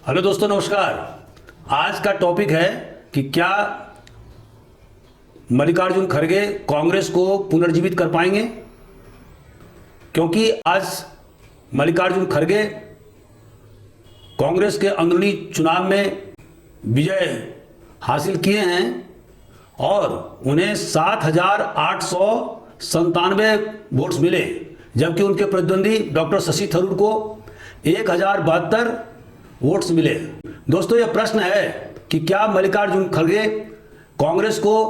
Hello दोस्तों, नमस्कार। आज का टॉपिक है कि क्या मल्लिकार्जुन खड़गे कांग्रेस को पुनर्जीवित कर पाएंगे, क्योंकि आज मल्लिकार्जुन खड़गे कांग्रेस के अंदरूनी चुनाव में विजय हासिल किए हैं और उन्हें 7,897 वोट्स मिले, जबकि उनके प्रतिद्वंदी डॉक्टर शशि थरूर को 1,072 वोट्स मिले। दोस्तों, यह प्रश्न है कि क्या मल्लिकार्जुन खड़गे कांग्रेस को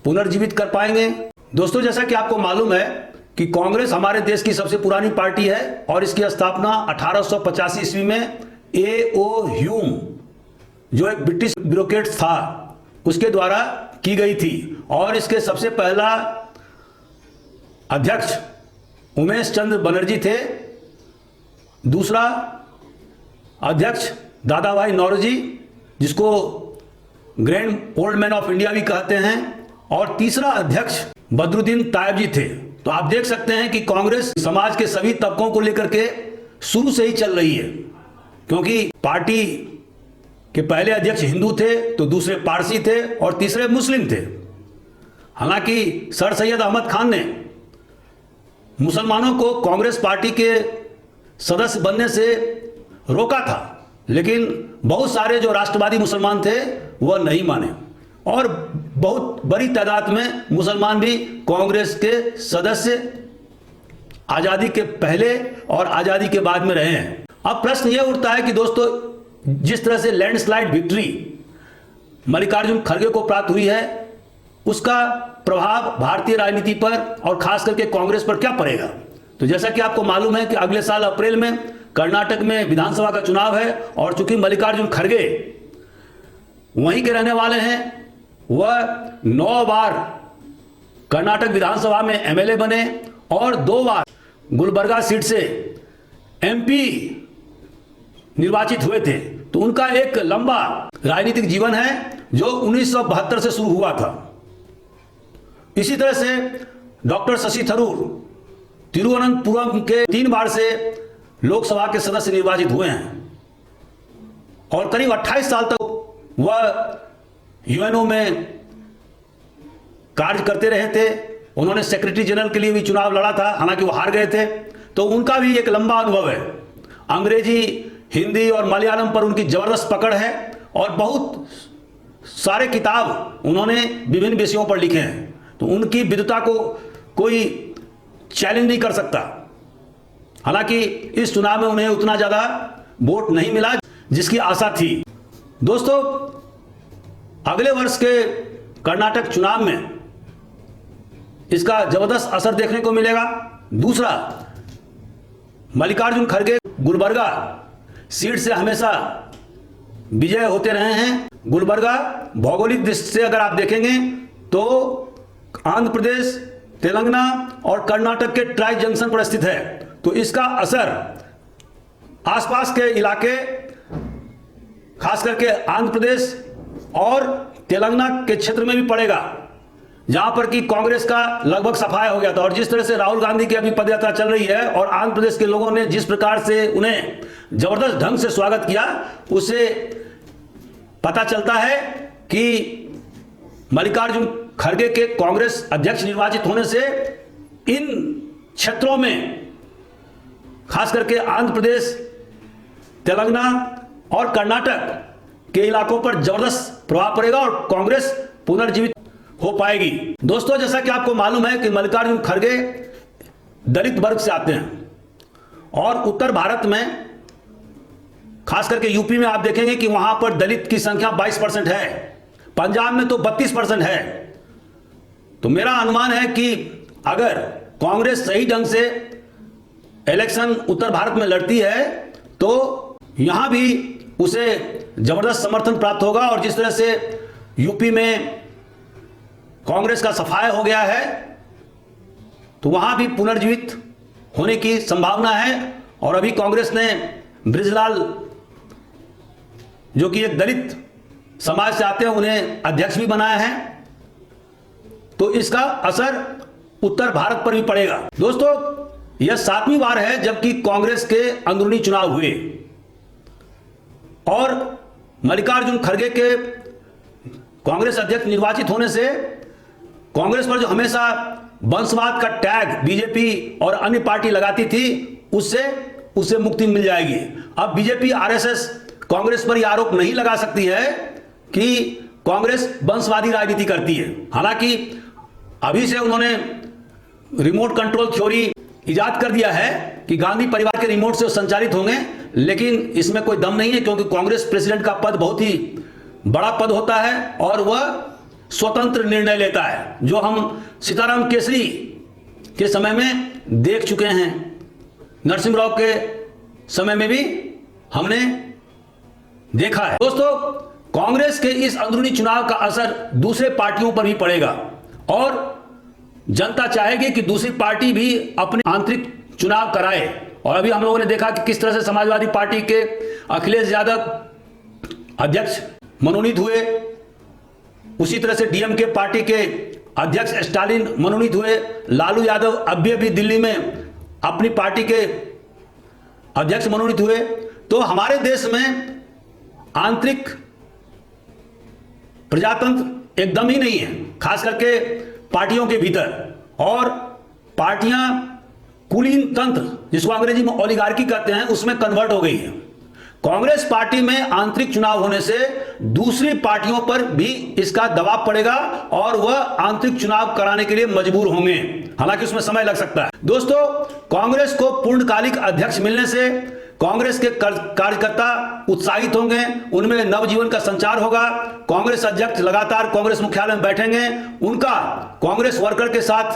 पुनर्जीवित कर पाएंगे। दोस्तों, जैसा कि आपको मालूम है कि कांग्रेस हमारे देश की सबसे पुरानी पार्टी है और इसकी स्थापना 1885 ईस्वी में A.O. ह्यूम, जो एक ब्रिटिश ब्यूरोक्रेट था, उसके द्वारा की गई थी और इसके सबसे पहला अध्यक्ष उमेश चंद्र बनर्जी थे। दूसरा अध्यक्ष दादा भाई नौरोजी, जिसको grand old man of India भी कहते हैं, और तीसरा अध्यक्ष बदरुद्दीन तायब जी थे। तो आप देख सकते हैं कि कांग्रेस समाज के सभी तबकों को लेकर के शुरू से ही चल रही है, क्योंकि पार्टी के पहले अध्यक्ष हिंदू थे, तो दूसरे पारसी थे और तीसरे मुस्लिम थे। हालांकि सर सैयद अहमद खान ने मुसलमानों को कांग्रेस पार्टी के सदस्य बनने से रोका था, लेकिन बहुत सारे जो राष्ट्रवादी मुसलमान थे वह नहीं माने और बहुत बड़ी तादाद में मुसलमान भी कांग्रेस के सदस्य आज़ादी के पहले और आज़ादी के बाद में रहे हैं। अब प्रश्न यह उठता है कि दोस्तों, जिस तरह से लैंडस्लाइड विक्ट्री मल्लिकार्जुन खड़गे को प्राप्त हुई है, उसका प्रभाव भारतीय राजनीति पर और खास करके कांग्रेस पर क्या पड़ेगा। तो जैसा कि आपको मालूम है कि अगले साल अप्रैल में कर्नाटक में विधानसभा का चुनाव है और चूंकि मल्लिकार्जुन खड़गे वहीं के रहने वाले हैं, वह 9 बार कर्नाटक विधानसभा में एमएलए बने और 2 बार गुलबर्गा सीट से एमपी निर्वाचित हुए थे। तो उनका एक लंबा राजनीतिक जीवन है जो 1972 से शुरू हुआ था। इसी तरह से डॉक्टर शशि थरूर तिरुवनंतपुरम के 3 बार से लोकसभा के सदस्य निर्वाचित हुए हैं और करीब 28 साल तक वह यूएनओ में कार्य करते रहे थे। उन्होंने सेक्रेटरी जनरल के लिए भी चुनाव लड़ा था, हालांकि वो हार गए थे। तो उनका भी एक लंबा अनुभव है। अंग्रेजी, हिंदी और मलयालम पर उनकी जबरदस्त पकड़ है और बहुत सारे किताब उन्होंने विभिन्न विषयों पर लिखे हैं। तो उनकी विद्वता को कोई चैलेंज नहीं कर सकता। हालांकि इस चुनाव में उन्हें उतना ज्यादा वोट नहीं मिला जिसकी आशा थी। दोस्तों, अगले वर्ष के कर्नाटक चुनाव में इसका जबरदस्त असर देखने को मिलेगा। दूसरा, मल्लिकार्जुन खड़गे गुलबर्गा सीट से हमेशा विजय होते रहे हैं। गुलबर्गा भौगोलिक दृष्टि से अगर आप देखेंगे तो आंध्र प्रदेश, तेलंगाना और कर्नाटक के ट्राई जंक्शन पर स्थित है। तो इसका असर आसपास के इलाके, खास करके आंध्र प्रदेश और तेलंगाना के क्षेत्र में भी पड़ेगा, जहां पर कि कांग्रेस का लगभग सफाया हो गया था। और जिस तरह से राहुल गांधी की अभी पदयात्रा चल रही है और आंध्र प्रदेश के लोगों ने जिस प्रकार से उन्हें जबरदस्त ढंग से स्वागत किया, उससे पता चलता है कि मल्लिकार्जुन खड़गे के कांग्रेस अध्यक्ष निर्वाचित होने से इन क्षेत्रों में, खास करके आंध्र प्रदेश, तेलंगाना और कर्नाटक के इलाकों पर जबरदस्त प्रभाव पड़ेगा और कांग्रेस पुनर्जीवित हो पाएगी। दोस्तों, जैसा कि आपको मालूम है कि मल्लिकार्जुन खड़गे दलित वर्ग से आते हैं और उत्तर भारत में, खास करके यूपी में आप देखेंगे कि वहां पर दलित की संख्या 22% है, पंजाब में तो 32% है। तो मेरा अनुमान है कि अगर कांग्रेस सही ढंग से इलेक्शन उत्तर भारत में लड़ती है तो यहां भी उसे जबरदस्त समर्थन प्राप्त होगा। और जिस तरह से यूपी में कांग्रेस का सफाया हो गया है, तो वहां भी पुनर्जीवित होने की संभावना है। और अभी कांग्रेस ने बृजलाल, जो कि एक दलित समाज से आते हैं, उन्हें अध्यक्ष भी बनाया है। तो इसका असर उत्तर भारत पर भी पड़ेगा। दोस्तों, यह 7वीं बार है जबकि कांग्रेस के अंदरूनी चुनाव हुए। और मल्लिकार्जुन खड़गे के कांग्रेस अध्यक्ष निर्वाचित होने से कांग्रेस पर जो हमेशा वंशवाद का टैग बीजेपी और अन्य पार्टी लगाती थी उससे मुक्ति मिल जाएगी। अब बीजेपी आरएसएस कांग्रेस पर यह आरोप नहीं लगा सकती है कि कांग्रेस वंशवादी राजनीति करती है। हालांकि अभी से उन्होंने रिमोट कंट्रोल थ्योरी इजाद कर दिया है कि गांधी परिवार के रिमोट से संचालित होंगे, लेकिन इसमें कोई दम नहीं है क्योंकि कांग्रेस प्रेसिडेंट का पद बहुत ही बड़ा पद होता है और वह स्वतंत्र निर्णय लेता है, जो हम सीताराम केसरी के समय में देख चुके हैं। नरसिम्हा राव के समय में भी हमने देखा है। दोस्तों, कांग्रेस के इस अंदरूनी चुनाव का असर दूसरे पार्टियों पर भी पड़ेगा और जनता चाहेगी कि दूसरी पार्टी भी अपने आंतरिक चुनाव कराए। और अभी हम लोगों ने देखा कि किस तरह से समाजवादी पार्टी के अखिलेश यादव अध्यक्ष मनोनीत हुए, उसी तरह से डीएमके पार्टी के अध्यक्ष स्टालिन मनोनीत हुए, लालू यादव अभी भी दिल्ली में अपनी पार्टी के अध्यक्ष मनोनीत हुए। तो हमारे देश में आंतरिक प्रजातंत्र एकदम ही नहीं है, खास करके पार्टियों के भीतर। और पार्टियां कुलीन तंत्र, जिसको अंग्रेजी में ओलिगार्की कहते हैं, उसमें कन्वर्ट हो गई है। कांग्रेस पार्टी में आंतरिक चुनाव होने से दूसरी पार्टियों पर भी इसका दबाव पड़ेगा और वह आंतरिक चुनाव कराने के लिए मजबूर होंगे, हालांकि उसमें समय लग सकता है। दोस्तों, कांग्रेस को पूर्णकालिक अध्यक्ष मिलने से कांग्रेस के कार्यकर्ता उत्साहित होंगे, उनमें नवजीवन का संचार होगा। कांग्रेस अध्यक्ष लगातार कांग्रेस मुख्यालय में बैठेंगे, उनका कांग्रेस वर्कर के साथ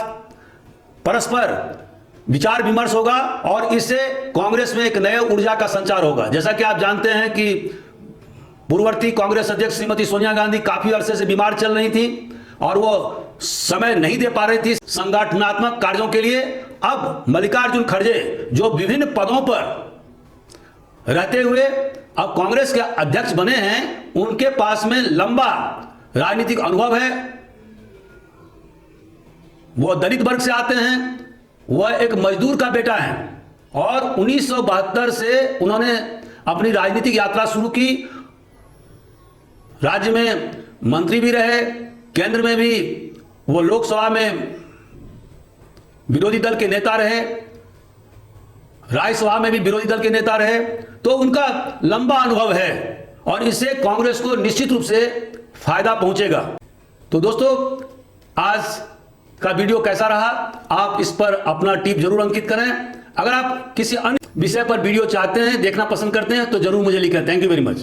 परस्पर विचार विमर्श होगा और इससे कांग्रेस में एक नए ऊर्जा का संचार होगा। जैसा कि आप जानते हैं कि पूर्ववर्ती कांग्रेस अध्यक्ष श्रीमती सोनिया गांधी काफी अरसे से बीमार चल रही थी और वो समय नहीं दे पा रही थी संगठनात्मक कार्यों के लिए। अब मल्लिकार्जुन खड़गे, जो विभिन्न पदों पर रहते हुए अब कांग्रेस के अध्यक्ष बने हैं, उनके पास में लंबा राजनीतिक अनुभव है। वो दलित वर्ग से आते हैं, वह एक मजदूर का बेटा है और 1972 से उन्होंने अपनी राजनीतिक यात्रा शुरू की। राज्य में मंत्री भी रहे, केंद्र में भी वो लोकसभा में विरोधी दल के नेता रहे, राज्यसभा में भी विरोधी दल के नेता रहे। तो उनका लंबा अनुभव है और इससे कांग्रेस को निश्चित रूप से फायदा पहुंचेगा। तो दोस्तों, आज का वीडियो कैसा रहा, आप इस पर अपना टिप जरूर अंकित करें। अगर आप किसी अन्य विषय पर वीडियो चाहते हैं, देखना पसंद करते हैं, तो जरूर मुझे लिखें। Thank you very much.